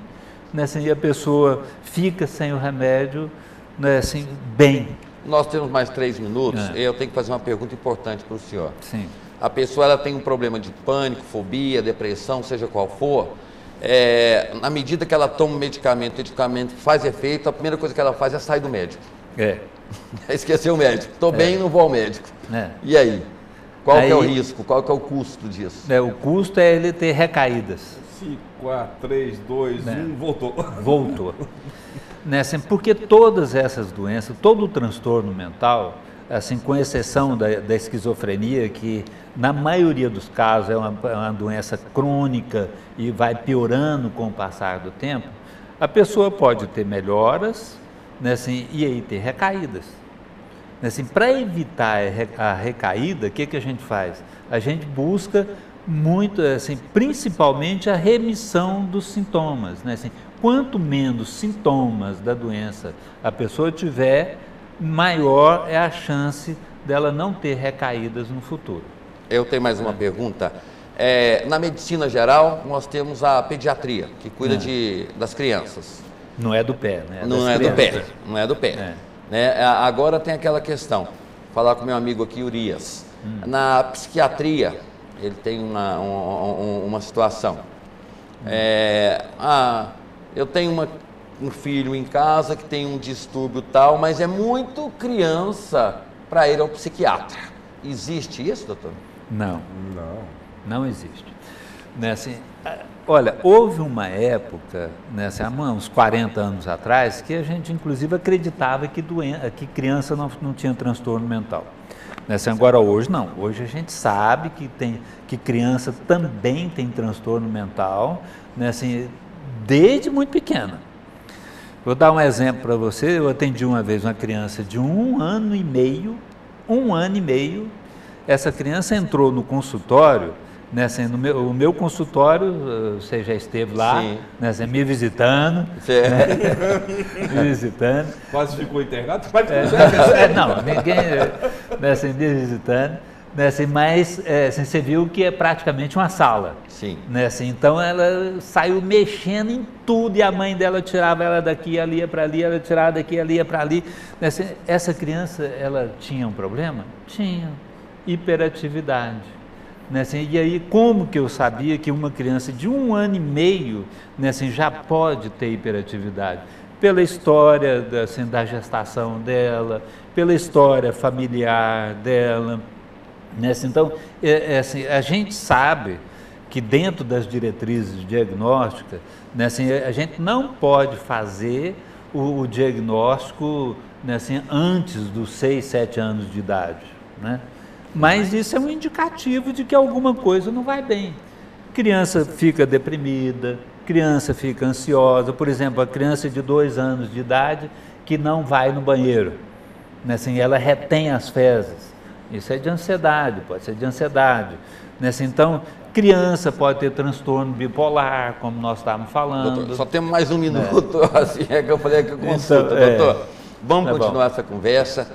né, assim, e a pessoa fica sem o remédio, né, assim, bem. Nós temos mais 3 minutos, eu tenho que fazer uma pergunta importante para o senhor. Sim. A pessoa ela tem um problema de pânico, fobia, depressão, seja qual for, na medida que ela toma o medicamento faz efeito, a primeira coisa que ela faz é sair do médico. Esqueceu o médico. Estou bem, não vou ao médico. E aí? Qual que é o risco? Qual que é o custo disso? O custo é ele ter recaídas. 5, 4, 3, 2, 1, voltou. Voltou. Assim, porque todas essas doenças, todo o transtorno mental, assim, com exceção da esquizofrenia, que na maioria dos casos é uma doença crônica e vai piorando com o passar do tempo, a pessoa pode ter melhoras, assim, e aí ter recaídas. Assim, para evitar a recaída, o que a gente faz? A gente busca muito, assim, principalmente a remissão dos sintomas. Assim, quanto menos sintomas da doença a pessoa tiver, maior é a chance dela não ter recaídas no futuro. Eu tenho mais uma pergunta. Na medicina geral, nós temos a pediatria, que cuida das crianças. Não é do pé, né? Não é do pé, não é do pé. Agora tem aquela questão, falar com meu amigo aqui, Urias. Na psiquiatria, ele tem uma situação. Eu tenho um filho em casa que tem um distúrbio tal, mas é muito criança para ir ao psiquiatra. Existe isso, doutor? Não existe. Assim, olha, houve uma época, há uns 40 anos atrás, que a gente inclusive acreditava que criança não tinha transtorno mental. Agora hoje não, hoje a gente sabe que criança também tem transtorno mental, assim, desde muito pequena. Vou dar um exemplo para você. Eu atendi uma vez uma criança de 1 ano e meio, essa criança entrou no consultório, o meu consultório, você já esteve lá, me visitando, me visitando. Quase ficou internado? Não, ninguém, me visitando, mas você viu que é praticamente uma sala. Sim. Então ela saiu mexendo em tudo e a mãe dela tirava ela daqui, ela ia para ali, ela tirava daqui, ela ia para ali. Essa criança, ela tinha um problema? Tinha, hiperatividade. E aí, como que eu sabia que uma criança de 1 ano e meio já pode ter hiperatividade? Pela história da gestação dela, pela história familiar dela. Então, a gente sabe que dentro das diretrizes diagnósticas, a gente não pode fazer o diagnóstico antes dos 6, 7 anos de idade, Mas isso é um indicativo de que alguma coisa não vai bem. Criança fica deprimida, criança fica ansiosa. Por exemplo, a criança de 2 anos de idade que não vai no banheiro, ela retém as fezes. Isso é de ansiedade, pode ser de ansiedade. Então, criança pode ter transtorno bipolar, como nós estávamos falando. Doutor, só temos mais 1 minuto, assim é que eu falei que consulta, doutor. Vamos continuar essa conversa.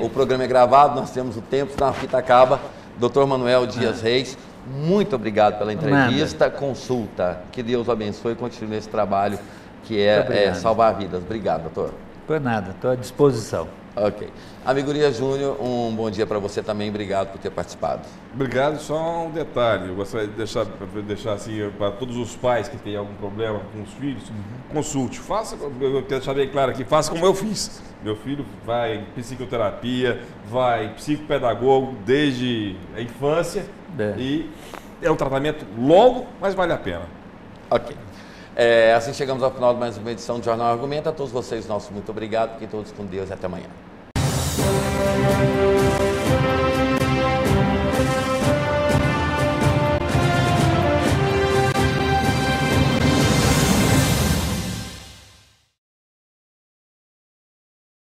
O programa é gravado, nós temos o tempo, senão a fita acaba. Dr. Manuel Dias Reis, muito obrigado pela entrevista, consulta. Que Deus abençoe e continue nesse trabalho que é salvar vidas. Obrigado, doutor. Por nada, estou à disposição. Ok. Amigo Urias Júnior, um bom dia para você também, obrigado por ter participado. Obrigado, só um detalhe, eu gostaria de deixar assim, para todos os pais que têm algum problema com os filhos, consulte, eu quero deixar bem claro aqui, faça como eu fiz. Meu filho vai em psicoterapia, vai psicopedagogo desde a infância e é um tratamento longo, mas vale a pena. Ok. Assim chegamos ao final de mais uma edição do Jornal Argumento. A todos vocês, nosso muito obrigado, fiquem todos com Deus e até amanhã.